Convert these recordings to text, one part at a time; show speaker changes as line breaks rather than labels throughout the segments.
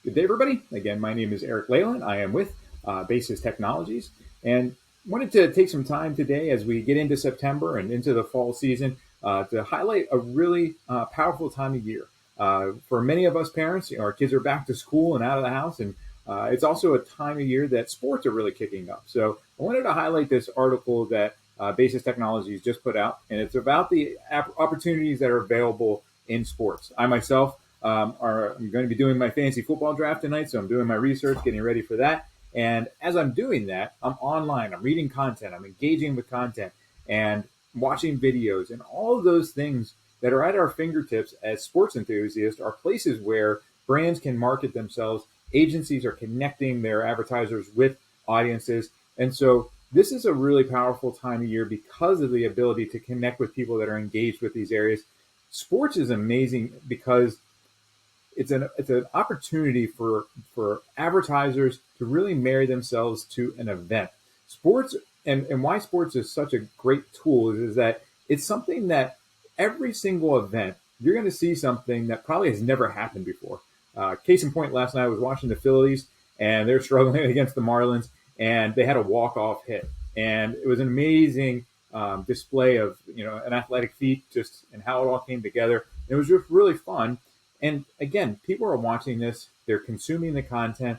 Good day, everybody. Again, my name is Eric Leyland. I am with Basis Technologies and wanted to take some time today as we get into September and into the fall season to highlight a really powerful time of year. For many of us parents, our kids are back to school and out of the house, and it's also a time of year that sports are really kicking up. So I wanted to highlight this article that Basis Technologies just put out, and it's about the opportunities that are available in sports. I myself I'm going to be doing my fantasy football draft tonight, so I'm doing my research, getting ready for that. And as I'm doing that, I'm online, I'm reading content, I'm engaging with content, and watching videos, and all of those things that are at our fingertips as sports enthusiasts are places where brands can market themselves. Agencies are connecting their advertisers with audiences, and so this is a really powerful time of year because of the ability to connect with people that are engaged with these areas. Sports is amazing because it's an opportunity for advertisers to really marry themselves to an event. Sports and why sports is such a great tool is that it's something that every single event you're going to see something that probably has never happened before. Case in point, last night I was watching the Phillies and they're struggling against the Marlins, and they had a walk-off hit, and it was an amazing display of an athletic feat just and how it all came together. It was just really fun. And again, people are watching this, they're consuming the content,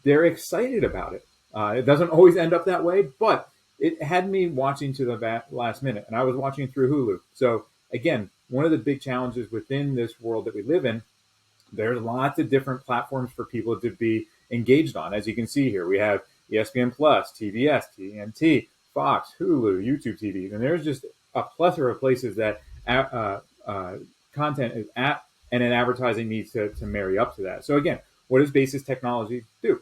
they're excited about it. It doesn't always end up that way, but it had me watching to the last minute, and I was watching through Hulu. So again, one of the big challenges within this world that we live in, there's lots of different platforms for people to be engaged on. As you can see here, we have ESPN Plus, TBS, TNT, Fox, Hulu, YouTube TV, and there's just a plethora of places that content is at, and an advertising needs to marry up to that. So again, what does Basis Technology do?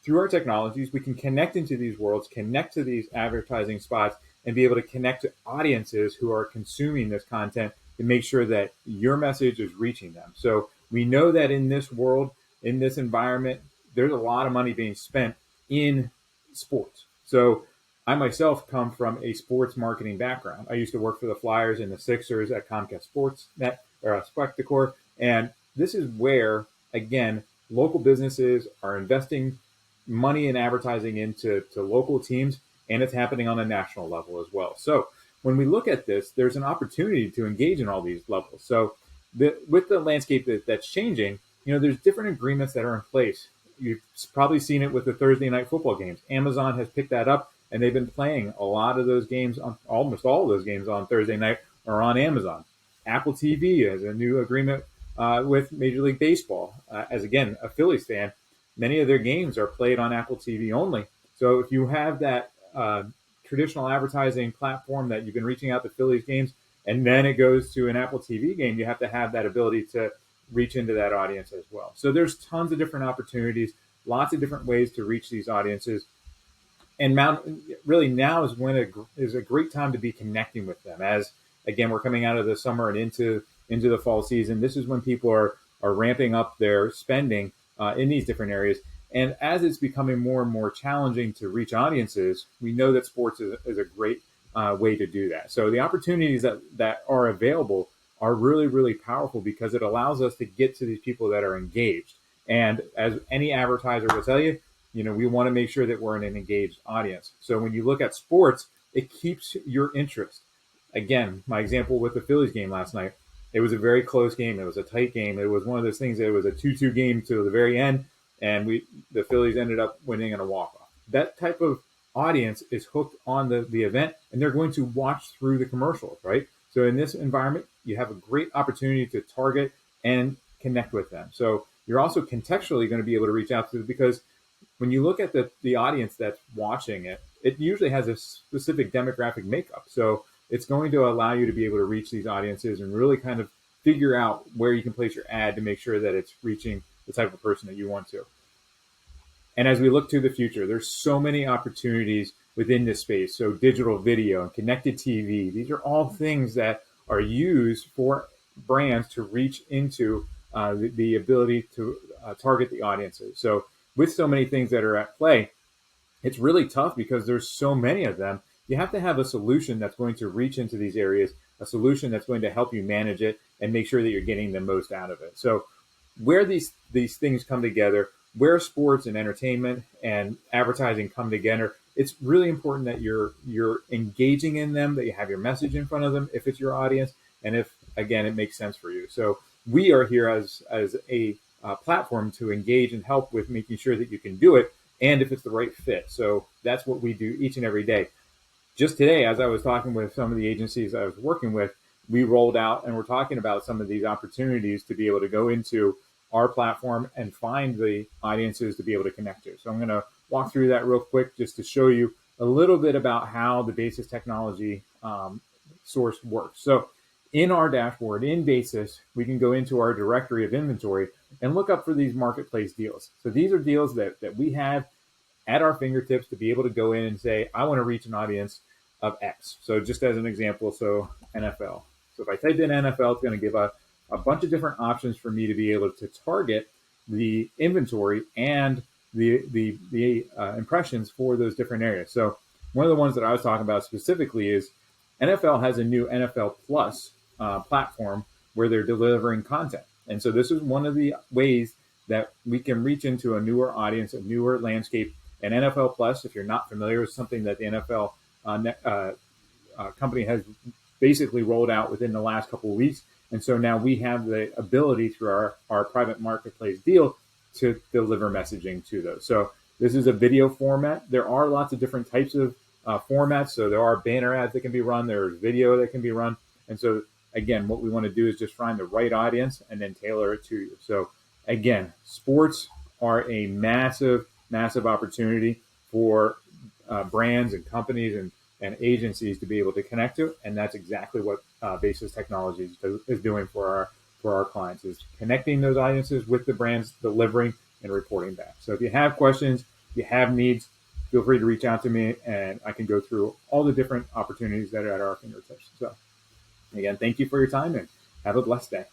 Through our technologies, we can connect into these worlds, connect to these advertising spots, and be able to connect to audiences who are consuming this content to make sure that your message is reaching them. So we know that in this world, in this environment, there's a lot of money being spent in sports. So I myself come from a sports marketing background. I used to work for the Flyers and the Sixers at Comcast Sportsnet or Spectacor. And this is where, again, local businesses are investing money in advertising into local teams, and it's happening on a national level as well. So when we look at this, there's an opportunity to engage in all these levels. So with the landscape that's changing, there's different agreements that are in place. You've probably seen it with the Thursday night football games. Amazon has picked that up, and they've been playing a lot of those games, almost all of those games on Thursday night are on Amazon. Apple TV has a new agreement with Major League Baseball. As again, a Phillies fan, many of their games are played on Apple TV only. So if you have that traditional advertising platform that you've been reaching out to Phillies games, and then it goes to an Apple TV game, you have to have that ability to reach into that audience as well. So there's tons of different opportunities, lots of different ways to reach these audiences. And really now is a great time to be connecting with them. As again, we're coming out of the summer and into the fall season. This is when people are ramping up their spending in these different areas. And as it's becoming more and more challenging to reach audiences, we know that sports is a great way to do that. So the opportunities that are available are really, really powerful because it allows us to get to these people that are engaged. And as any advertiser will tell you, we want to make sure that we're in an engaged audience. So when you look at sports, it keeps your interest. Again, my example with the Phillies game last night, it was a very close game. It was a tight game. It was one of those things that it was a 2-2 game to the very end, and the Phillies ended up winning in a walk-off. That type of audience is hooked on the event, and they're going to watch through the commercials, right? So in this environment, you have a great opportunity to target and connect with them. So you're also contextually going to be able to reach out to them because when you look at the audience that's watching it, it usually has a specific demographic makeup. So it's going to allow you to be able to reach these audiences and really kind of figure out where you can place your ad to make sure that it's reaching the type of person that you want to. And as we look to the future, there's so many opportunities within this space. So digital video and connected TV, these are all things that are used for brands to reach into the ability to target the audiences. So with so many things that are at play, it's really tough because there's so many of them. You have to have a solution that's going to reach into these areas, a solution that's going to help you manage it and make sure that you're getting the most out of it. So where these things come together, where sports and entertainment and advertising come together, it's really important that you're engaging in them, that you have your message in front of them if it's your audience, and if again it makes sense for you. So we are here as a platform to engage and help with making sure that you can do it, and if it's the right fit. So that's what we do each and every day. Just today, as I was talking with some of the agencies I was working with, we rolled out and we're talking about some of these opportunities to be able to go into our platform and find the audiences to be able to connect to. So I'm going to walk through that real quick just to show you a little bit about how the Basis technology source works. So in our dashboard, in Basis, we can go into our directory of inventory and look up for these marketplace deals. So these are deals that we have at our fingertips to be able to go in and say, I want to reach an audience of X. So just as an example, so NFL. So if I type in NFL, it's going to give a bunch of different options for me to be able to target the inventory and the impressions for those different areas. So one of the ones that I was talking about specifically is NFL has a new NFL Plus platform where they're delivering content. And so this is one of the ways that we can reach into a newer audience, a newer landscape. And NFL Plus, if you're not familiar, is something that the NFL company has basically rolled out within the last couple of weeks. And so now we have the ability through our private marketplace deal to deliver messaging to those. So this is a video format. There are lots of different types of formats. So there are banner ads that can be run. There's video that can be run. And so again, what we want to do is just find the right audience and then tailor it to you. So again, sports are a massive, massive opportunity for brands and companies and agencies to be able to connect to, and that's exactly what Basis Technologies is doing for our clients, is connecting those audiences with the brands, delivering and reporting back. So if you have questions, if you have needs, feel free to reach out to me, and I can go through all the different opportunities that are at our fingertips. So again, thank you for your time, and have a blessed day.